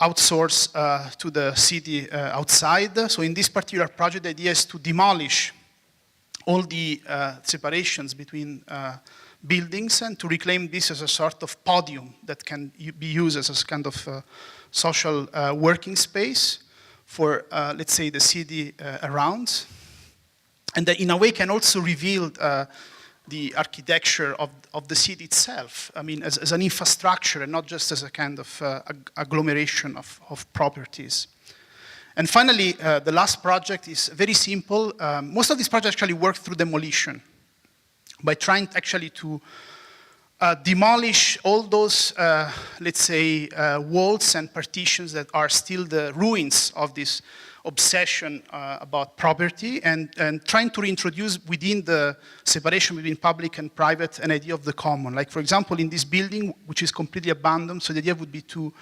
outsourced to the city outside. So in this particular project, the idea is to demolish all the separations between buildings and to reclaim this as a sort of podium that can be used as a kind of social working space for, let's say, the city around. And that in a way can also reveal the architecture of the city itself. I mean, as an infrastructure and not just as a kind of agglomeration of properties. And finally, the last project is very simple. Most of these projects actually work through demolition, by trying actually to demolish all those, let's say, walls and partitions that are still the ruins of this obsession about property, and trying to reintroduce within the separation between public and private an idea of the common. Like, for example, in this building, which is completely abandoned, so the idea would be to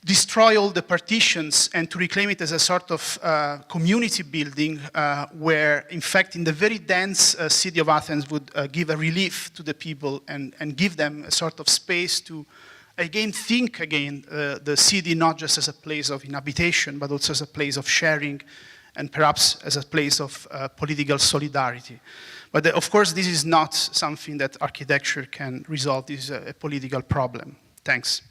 destroy all the partitions and to reclaim it as a sort of community building where, in fact, in the very dense city of Athens would give a relief to the people and give them a sort of space to, again, think again the city not just as a place of inhabitation, but also as a place of sharing and perhaps as a place of political solidarity. But of course, this is not something that architecture can resolve. This is a political problem. Thanks.